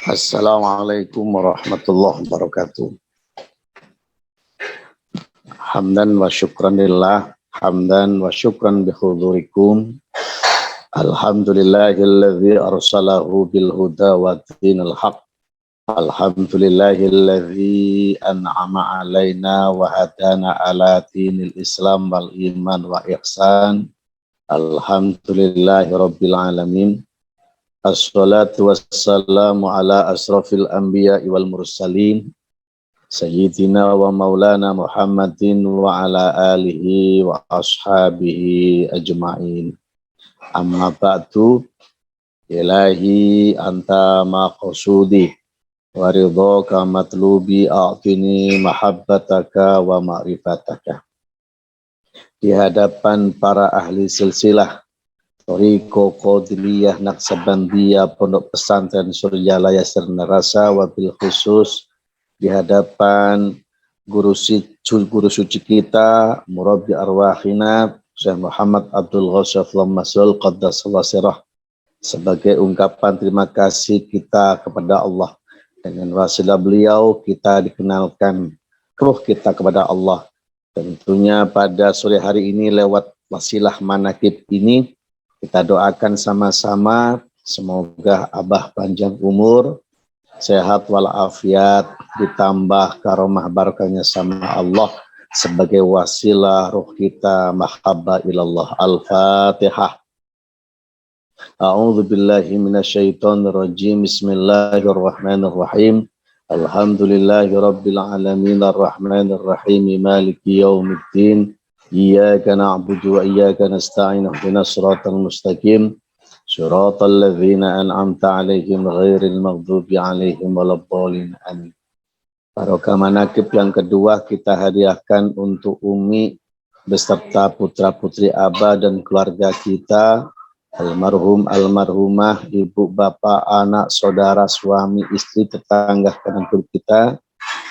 Assalamualaikum warahmatullahi wabarakatuh. Hamdan wa syukran lillah, hamdan wa syukran bihudurikum. Alhamdulillahilladzi arsalahu bil huda wa dinil haq. Alhamdulillahilladzi an'ama alaina wa hadana ala dinil islam wal iman wa ihsan. Alhamdulillahi rabbil alamin. Assalatu wassalamu ala asrafil anbiya wal mursalin Sayyidina wa maulana Muhammadin wa ala alihi wa ashabihi ajma'in. Amma ba'du, ilahi anta maqsudi wa ridhaka matlubi a'tini mahabbataka wa ma'rifataka. Di hadapan para ahli silsilah Toriko Qadiriyah Naqsabandiyah Pondok Pesantren Suryalaya Sernarasa, wabil khusus di hadapan guru suci kita, murabbi arwahina Syekh Muhammad Abdul Ghassafullah Masul Qaddasallahu sirah, sebagai ungkapan terima kasih kita kepada Allah. Dengan wasilah beliau kita dikenalkan ruh kita kepada Allah. Tentunya pada sore hari ini lewat wasilah manakib ini kita doakan sama-sama semoga Abah panjang umur, sehat walafiat, ditambah karomah barakahnya sama Allah sebagai wasilah ruh kita mahabbah ilallah. Al-Fatihah. A'udzu billahi minasyaitonir rajim. Bismillahirrahmanirrahim. Alhamdulillahi rabbil alamin arrahmanir rahim maliki yaumiddin. Iyyaka na'budu wa iyyaka nasta'in ihdinas siratal mustaqim siratal ladzina an'amta 'alaihim ghairil maghdubi 'alaihim waladdallin. Amin. Barokah manakib yang kedua kita hadiahkan untuk Umi beserta putra-putri Abah dan keluarga kita, almarhum, almarhumah, ibu, bapak, anak, saudara, suami, istri, tetangga, kanan kita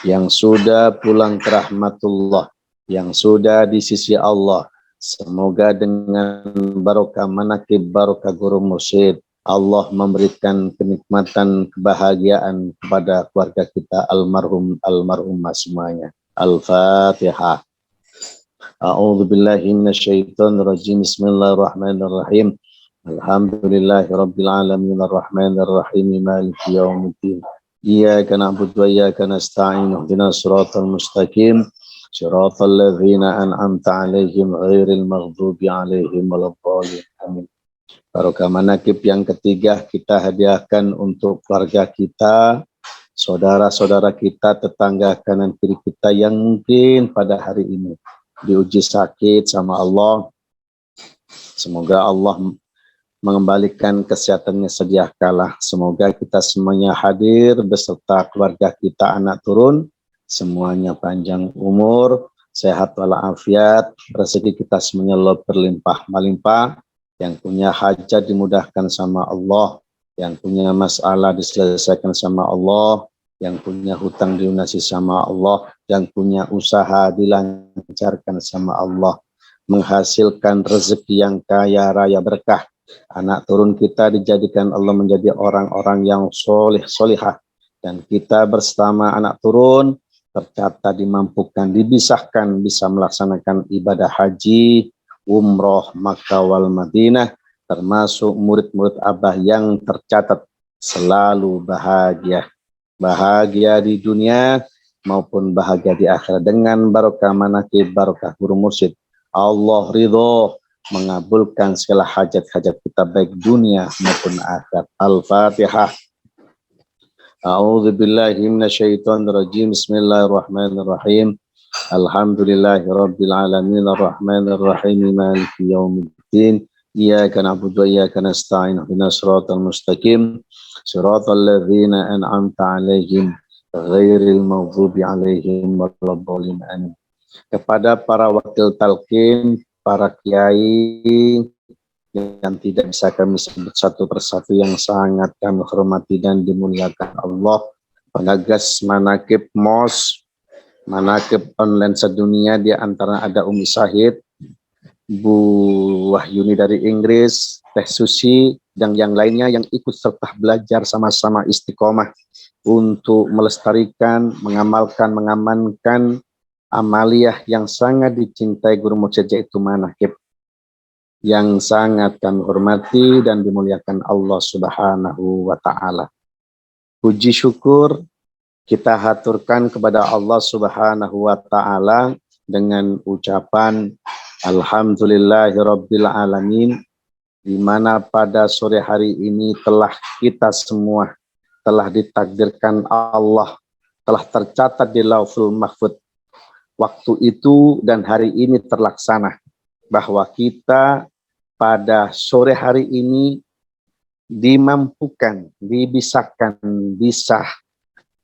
yang sudah pulang ke rahmatullah, yang sudah di sisi Allah. Semoga dengan barokah manakib, barokah guru mursyid, Allah memberikan kenikmatan, kebahagiaan kepada keluarga kita, almarhum, almarhumah semuanya. Al-Fatihah. A'udzu billahi minasyaitonir rajim. Bismillahirrahmanirrahim. Alhamdulillahi rabbil alamin arrahmanir rahim maliki yaumiddin. Iyyaka na'budu wa iyyaka nasta'in ihdinas siratal mustaqim siratal ladzina an'amta 'alaihim ghairil maghdubi 'alaihim waladdallin. Amin. Barokah manakib yang ketiga kita hadiahkan untuk keluarga kita, saudara-saudara kita, tetangga kanan kiri kita yang mungkin pada hari ini diuji sakit sama Allah. Semoga Allah mengembalikan kesehatannya sedia kala. Semoga kita semuanya hadir beserta keluarga kita, anak turun, semuanya panjang umur, sehat walafiat, rezeki kita semuanya berlimpah melimpah, yang punya hajat dimudahkan sama Allah, yang punya masalah diselesaikan sama Allah, yang punya hutang dilunasi sama Allah, yang punya usaha dilancarkan sama Allah, menghasilkan rezeki yang kaya raya berkah. Anak turun kita dijadikan Allah menjadi orang-orang yang soleh solihah, dan kita bersama anak turun tercatat dimampukan, dibisahkan bisa melaksanakan ibadah haji, umroh, Makkah wal Madinah, termasuk murid-murid Abah yang tercatat selalu bahagia. Bahagia di dunia maupun bahagia di akhirat dengan barokah manakib, barokah guru mursyid. Allah ridho mengabulkan segala hajat-hajat kita baik dunia maupun akhirat. Al-Fatihah. A'udzu billahi minasyaitonir rajim. Bismillahirrahmanirrahim. Alhamdulillahi rabbil alamin arrahmanir rahim maliki yaumiddin. Iyyaka na'budu wa iyyaka nasta'in ihdinas siratal mustaqim siratal ladzina an'amta 'alaihim ghairil maghdubi 'alaihim waladdallin. Amin. Kepada para wakil talqin, para kiai yang tidak bisa kami sebut satu persatu yang sangat kami hormati dan dimuliakan Allah, pengagas manakib MOS, manakib online sedunia, di antara ada Umi Syahid, Bu Wahyuni dari Inggris, Teh Susi, dan yang lainnya yang ikut serta belajar sama-sama istiqomah untuk melestarikan, mengamankan amaliyah yang sangat dicintai guru mursyid, yaitu manaqib, yang sangat kami hormati dan dimuliakan Allah Subhanahu wa Ta'ala. Puji syukur kita haturkan kepada Allah Subhanahu wa Ta'ala dengan ucapan Alhamdulillahirabbil alamin, di mana pada sore hari ini telah kita semua telah ditakdirkan Allah, telah tercatat di Lauhul Mahfuz waktu itu dan hari ini terlaksana, bahwa kita pada sore hari ini dimampukan, bisa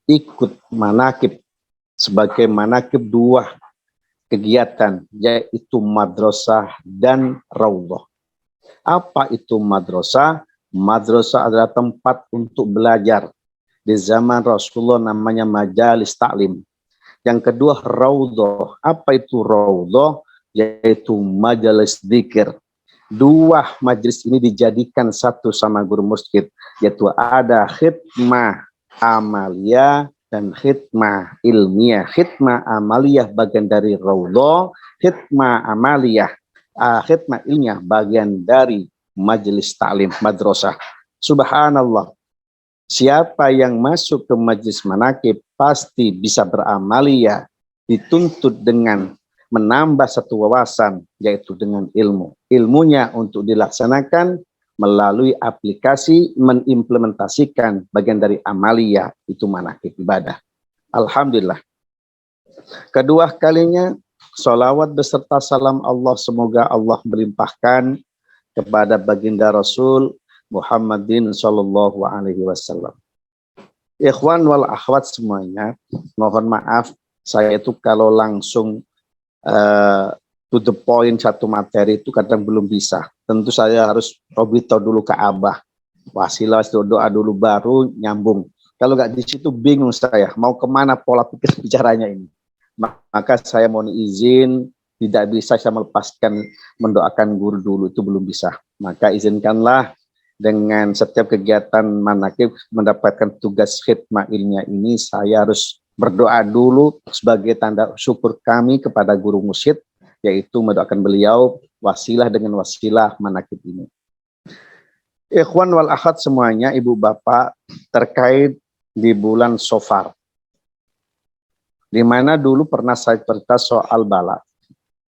ikut manaqib sebagai manaqib dua kegiatan, yaitu madrasah dan raudhah. Apa itu madrasah? Madrasah adalah tempat untuk belajar. Di zaman Rasulullah namanya majalis taklim. Yang kedua raudhah. Apa itu raudhah? Yaitu majalis dzikir. Dua majelis ini dijadikan satu sama guru mursyid, yaitu ada khidmah amaliyah dan khidmah ilmiah. Khidmah amaliyah bagian dari raudhah, khidmah amaliyah, khidmah ilmiah bagian dari majelis taklim madrasah. Subhanallah, siapa yang masuk ke majelis manaqib pasti bisa beramaliyah, dituntut dengan menambah satu wawasan, yaitu dengan ilmu. Ilmunya untuk dilaksanakan melalui aplikasi, mengimplementasikan bagian dari amaliyah, itu manaqib ibadah. Alhamdulillah. Kedua kalinya, sholawat beserta salam Allah, semoga Allah melimpahkan kepada baginda Rasul Muhammadin sallallahu alaihi wasallam. Ikhwan wal akhwat semuanya, mohon maaf saya itu kalau langsung to the point satu materi itu kadang belum bisa. Tentu saya harus robito dulu ke Abah, wasilah doa dulu baru nyambung. Kalau nggak di situ bingung saya mau kemana pola pikir bicaranya ini. Maka saya mohon izin, tidak bisa saya melepaskan mendoakan guru dulu, itu belum bisa. Maka izinkanlah dengan setiap kegiatan manaqib mendapatkan tugas khidmah ilmiah ini, saya harus berdoa dulu sebagai tanda syukur kami kepada guru mursyid, yaitu mendoakan beliau wasilah dengan wasilah manaqib ini. Ikhwan wal akhwat semuanya, ibu bapak, terkait di bulan Safar, di mana dulu pernah saya cerita soal bala,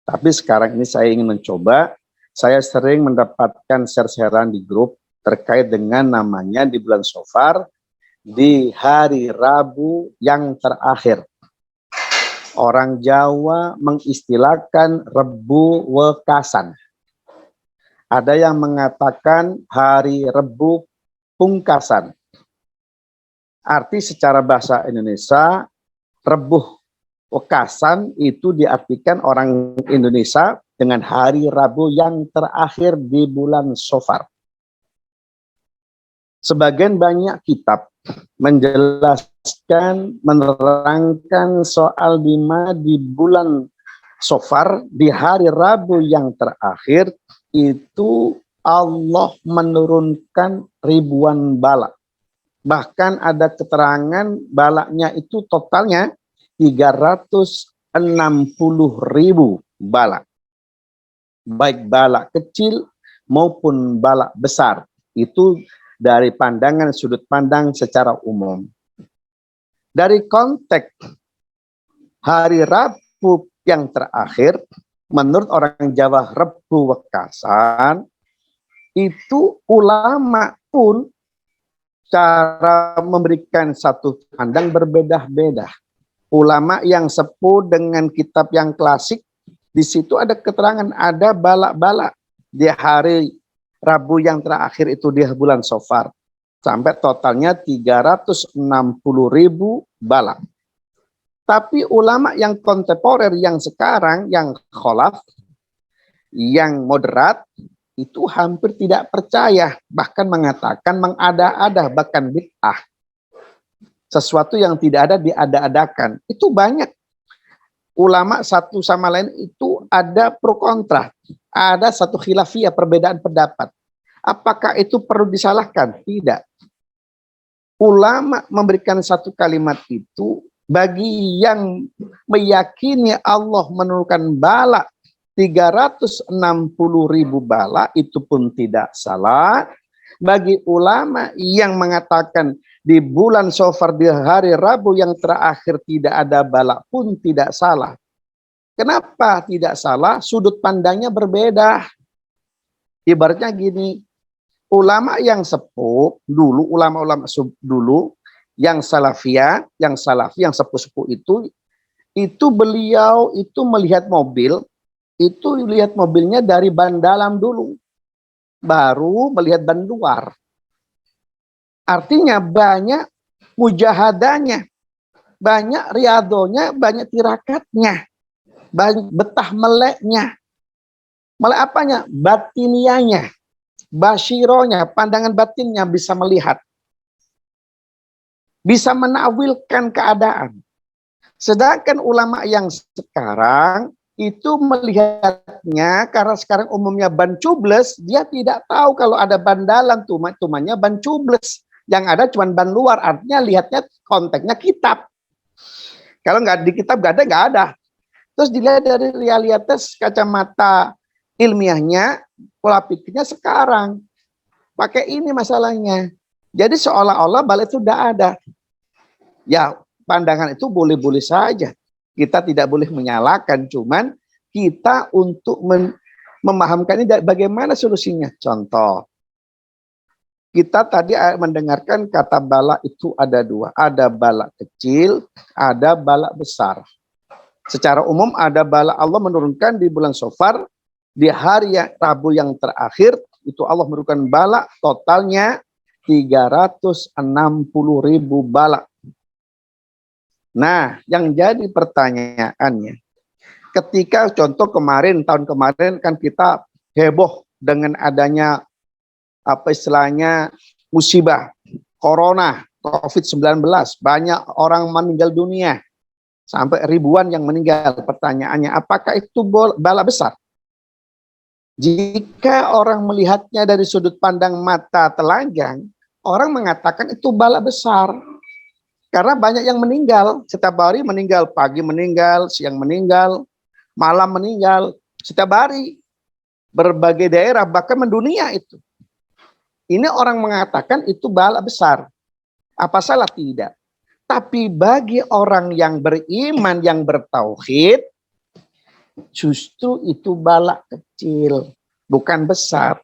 tapi sekarang ini saya ingin mencoba. Saya sering mendapatkan share-sharean di grup terkait dengan namanya di bulan Safar, di hari Rabu yang terakhir. Orang Jawa mengistilahkan Rebu Wekasan. Ada yang mengatakan hari Rebu Pungkasan. Arti secara bahasa Indonesia, Rebu Wekasan itu diartikan orang Indonesia dengan hari Rabu yang terakhir di bulan Safar. Sebagian banyak kitab menjelaskan, menerangkan soal di bulan Safar, di hari Rabu yang terakhir, itu Allah menurunkan ribuan bala. Bahkan ada keterangan balanya itu totalnya 360.000 bala. Baik bala kecil maupun bala besar. Itu dari pandangan sudut pandang secara umum. Dari konteks hari Rabu yang terakhir, menurut orang Jawa Rebu Wekasan, itu ulama pun cara memberikan satu pandang berbeda-beda. Ulama yang sepuh dengan kitab yang klasik, di situ ada keterangan ada bala-bala di hari Rabu yang terakhir itu di bulan Safar, sampai totalnya 360.000 bala. Tapi ulama yang kontemporer, yang sekarang, yang kholaf, yang moderat, itu hampir tidak percaya, bahkan mengatakan mengada-ada, bahkan bid'ah. Sesuatu yang tidak ada diada-adakan. Itu banyak. Ulama satu sama lain itu ada pro kontra. Ada satu khilafiyah, perbedaan pendapat. Apakah itu perlu disalahkan? Tidak. ulama memberikan satu kalimat itu bagi yang meyakini Allah menurunkan bala 360.000 bala itu pun tidak salah. Bagi ulama yang mengatakan di bulan Safar di hari Rabu yang terakhir tidak ada bala pun tidak salah. Kenapa tidak salah? Sudut pandangnya berbeda. Ibaratnya gini, ulama yang sepuh dulu, ulama-ulama dulu yang salafiyah, yang salafi, yang sepuh-sepuh itu beliau itu melihat mobil, itu lihat mobilnya dari ban dalam dulu, baru melihat ban luar. Artinya banyak mujahadanya, banyak riadonya, banyak tirakatnya, banyak betah meleknya. Melek apanya? Batinianya, basyironya, pandangan batinnya bisa melihat. Bisa menakwilkan keadaan. Sedangkan ulama yang sekarang itu melihatnya, karena sekarang umumnya ban cubles, dia tidak tahu kalau ada ban dalam, tumannya ban cubles. Yang ada cuma ban luar, artinya lihatnya konteksnya kitab. Kalau nggak di kitab nggak ada. Terus dilihat dari realitas kacamata ilmiahnya, pola pikirnya sekarang. Pakai ini masalahnya. Jadi seolah-olah balik itu tidak ada. Ya, pandangan itu boleh-boleh saja. Kita tidak boleh menyalahkan, cuman kita untuk memahamkan ini bagaimana solusinya. Contoh, kita tadi mendengarkan kata bala itu ada dua. Ada bala kecil, ada bala besar. Secara umum ada bala Allah menurunkan di bulan Safar, di hari Rabu yang terakhir, itu Allah menurunkan bala totalnya 360.000 bala. Nah, yang jadi pertanyaannya, ketika contoh kemarin, tahun kemarin kan kita heboh dengan adanya apa istilahnya musibah, corona, COVID-19, banyak orang meninggal dunia, sampai ribuan yang meninggal. Pertanyaannya, apakah itu bala besar? Jika orang melihatnya dari sudut pandang mata telanjang, orang mengatakan itu bala besar. Karena banyak yang meninggal, setiap hari meninggal, pagi meninggal, siang meninggal, malam meninggal, setiap hari. Berbagai daerah, bahkan mendunia itu. Ini orang mengatakan itu bala besar. Apa salah? Tidak. Tapi bagi orang yang beriman, yang bertauhid, justru itu bala kecil, bukan besar.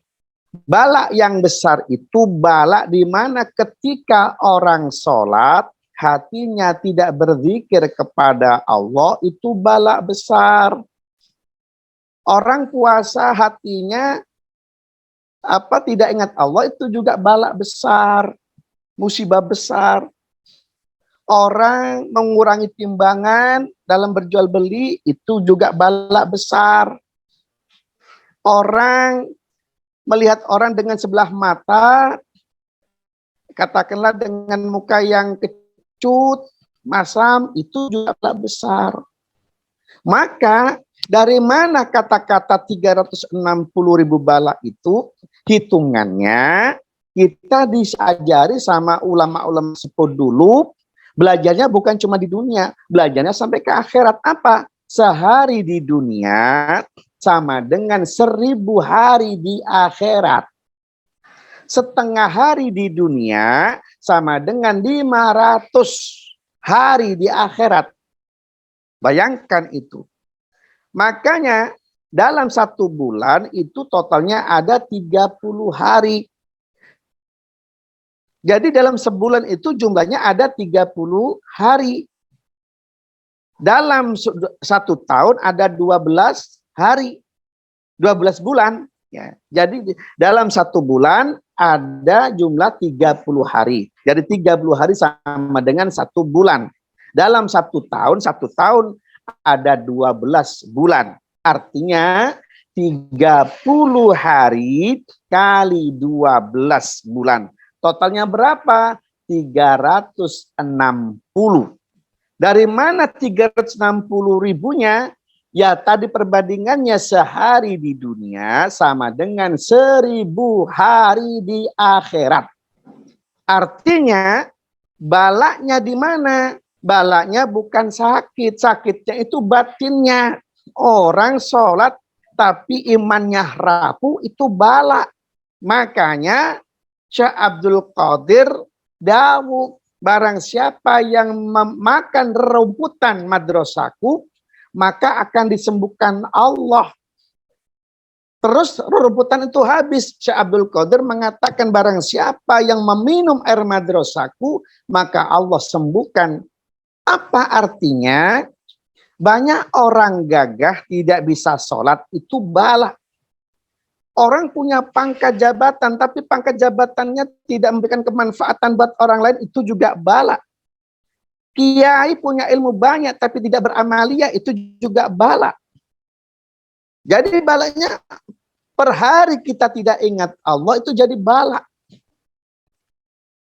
Bala yang besar itu bala di mana ketika orang sholat, hatinya tidak berzikir kepada Allah, itu bala besar. Orang puasa hatinya tidak ingat Allah, itu juga bala besar, musibah besar. Orang mengurangi timbangan dalam berjual beli, itu juga bala besar. Orang melihat orang dengan sebelah mata, katakanlah dengan muka yang kecut, masam, itu juga bala besar. Maka dari mana kata-kata 360.000 bala itu? Hitungannya kita diajari sama ulama-ulama sepuh dulu, belajarnya bukan cuma di dunia, belajarnya sampai ke akhirat. Apa? Sehari di dunia sama dengan 1000 hari di akhirat. Setengah hari di dunia sama dengan 500 hari di akhirat. Bayangkan itu. Makanya dalam satu bulan itu totalnya ada 30 hari. Jadi dalam sebulan itu jumlahnya ada 30 hari. Dalam satu tahun ada 12 hari. 12 bulan. Ya. Jadi dalam satu bulan ada jumlah 30 hari. Jadi 30 hari sama dengan satu bulan. Dalam satu tahun ada 12 bulan. Artinya 30 hari kali 12 bulan. Totalnya berapa? 360. Dari mana 360 ribunya? Ya tadi perbandingannya sehari di dunia sama dengan 1000 hari di akhirat. Artinya Balaknya di mana? Balaknya bukan sakit, sakitnya itu batinnya. Orang sholat tapi imannya rapuh itu bala. Makanya Syekh Abdul Qadir dawuh, barang siapa yang memakan rerumputan madrasahku, maka akan disembuhkan Allah. Terus rerumputan itu habis. Syekh Abdul Qadir mengatakan barang siapa yang meminum air madrasahku, maka Allah sembuhkan. Apa artinya? Banyak orang gagah tidak bisa sholat itu bala. Orang punya pangkat jabatan, tapi pangkat jabatannya tidak memberikan kemanfaatan buat orang lain, itu juga bala. Kiai punya ilmu banyak, tapi tidak beramalia, itu juga bala. Jadi balanya, per hari kita tidak ingat Allah, itu jadi bala.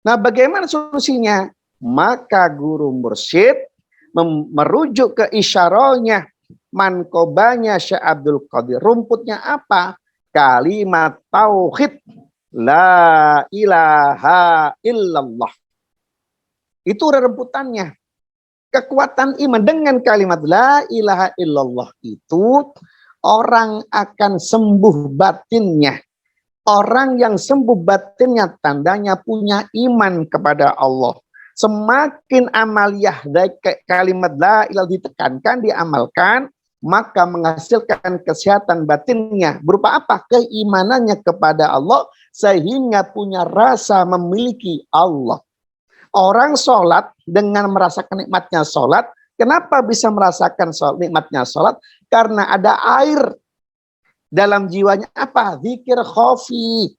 Nah, bagaimana solusinya? Maka guru mursyid merujuk ke isyarahnya, mankobanya Syekh Abdul Qadir. Rumputnya apa? Kalimat tauhid, la ilaha illallah. Itu remputannya. Kekuatan iman dengan kalimat la ilaha illallah itu, orang akan sembuh batinnya. Orang yang sembuh batinnya tandanya punya iman kepada Allah. Semakin amaliyah dari kalimat la ilaha ditekankan, diamalkan, maka menghasilkan kesehatan batinnya. Berupa apa? Keimanannya kepada Allah, sehingga punya rasa memiliki Allah. Orang sholat dengan merasakan nikmatnya sholat. Kenapa bisa merasakan nikmatnya sholat? Karena ada air dalam jiwanya. Apa? Zikir khafi.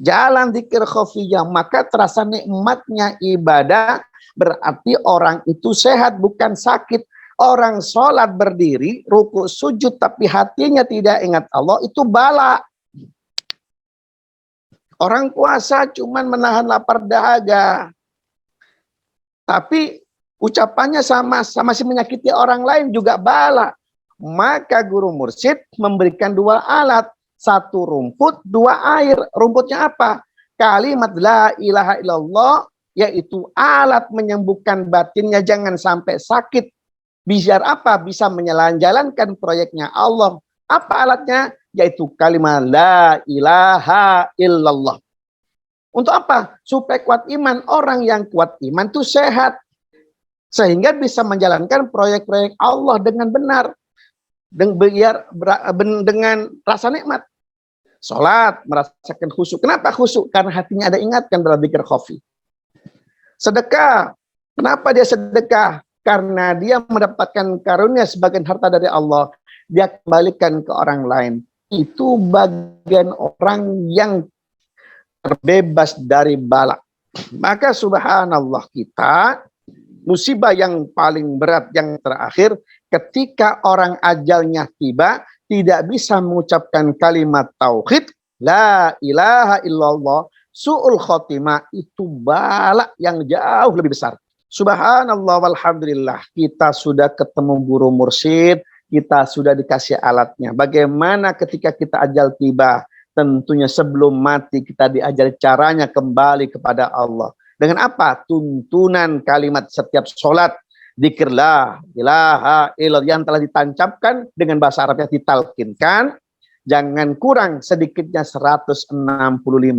Jalan zikir khafiyah, maka terasa nikmatnya ibadah, berarti orang itu sehat, bukan sakit. Orang sholat berdiri, ruku sujud, tapi hatinya tidak ingat Allah, itu bala. Orang puasa cuman menahan lapar dahaga, tapi ucapannya sama masih menyakiti orang lain, juga bala. Maka guru mursyid memberikan dua alat. Satu rumput, dua air. Rumputnya apa? Kalimat la ilaha illallah, yaitu alat menyembuhkan batinnya, jangan sampai sakit. Biar apa? Bisa menjalankan proyeknya Allah. Apa alatnya? Yaitu kalimat la ilaha illallah. Untuk apa? Supaya kuat iman. Orang yang kuat iman itu sehat. Sehingga bisa menjalankan proyek-proyek Allah dengan benar. Dengan rasa nikmat. Sholat, merasakan khusyuk. Kenapa khusyuk? Karena hatinya ada ingatkan dalam zikir khafi. Sedekah. Kenapa dia sedekah? Karena dia mendapatkan karunia sebagian harta dari Allah. Dia kembalikan ke orang lain. Itu bagian orang yang terbebas dari bala. Maka subhanallah, kita musibah yang paling berat yang terakhir, ketika orang ajalnya tiba, tidak bisa mengucapkan kalimat tauhid, la ilaha illallah, su'ul khotimah, itu bala yang jauh lebih besar. Subhanallah walhamdulillah, kita sudah ketemu guru mursyid, kita sudah dikasih alatnya. Bagaimana ketika kita ajal tiba? Tentunya sebelum mati kita diajar caranya kembali kepada Allah. Dengan apa? Tuntunan kalimat setiap sholat. Dzikir la ilaha illallah yang telah ditancapkan dengan bahasa Arabnya ditalkinkan. Jangan kurang, sedikitnya 165.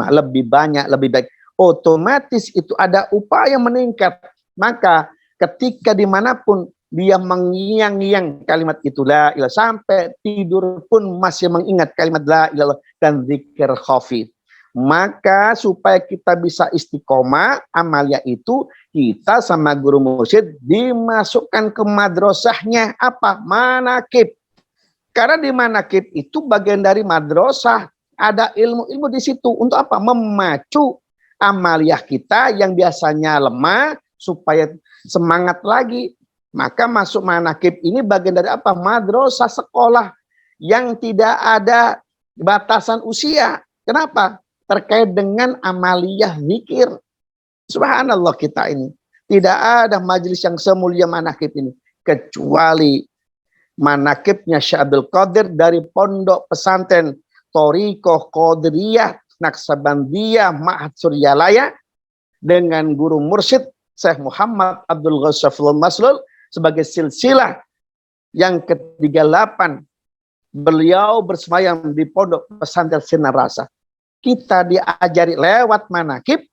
Lebih banyak, lebih baik. Otomatis itu ada upaya meningkat. Maka ketika dimanapun dia mengiang-iang kalimat itu la ilallah, sampai tidur pun masih mengingat kalimat la ilallah dan zikir khafi. Maka supaya kita bisa istiqomah amalia itu, kita sama guru mursyid dimasukkan ke madrasahnya. Apa? Manakib. Karena di manakib itu bagian dari madrasah. Ada ilmu-ilmu di situ. Untuk apa? Memacu amaliah kita yang biasanya lemah supaya semangat lagi. Maka masuk manakib ini bagian dari apa? Madrasah, sekolah yang tidak ada batasan usia. Kenapa? Terkait dengan amaliyah zikir. Subhanallah, kita ini tidak ada majelis yang semulia manakib ini kecuali manakibnya Syekh Abdul Qadir dari pondok pesantren Thariqah Qadiriyah Naksabandiyah Ma'had Suryalaya dengan guru mursyid Syekh Muhammad Abdul Ghassaful Maslul sebagai silsilah yang ke-38. Beliau bersemayam di pondok pesantren Sinar Rasa. Kita diajari lewat manakib,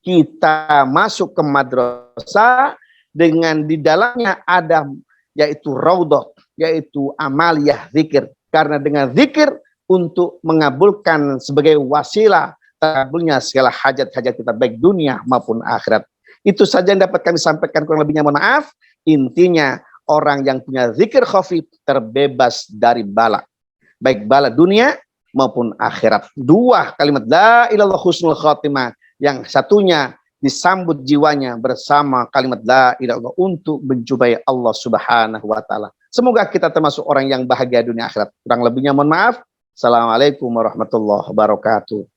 kita masuk ke madrasah dengan di dalamnya ada yaitu raudhah, yaitu amaliyah zikir. Karena dengan zikir untuk mengabulkan sebagai wasilah terkabulnya segala hajat-hajat kita baik dunia maupun akhirat. Itu saja yang dapat kami sampaikan, kurang lebihnya mohon maaf. Intinya orang yang punya zikir khafi terbebas dari bala, baik bala dunia maupun akhirat. Dua kalimat la ilallah husnul khatimah, yang satunya disambut jiwanya bersama kalimat la ilallah untuk menjumpai Allah Subhanahu wa taala. Semoga kita termasuk orang yang bahagia dunia akhirat. Kurang lebihnya mohon maaf. Assalamualaikum warahmatullahi wabarakatuh.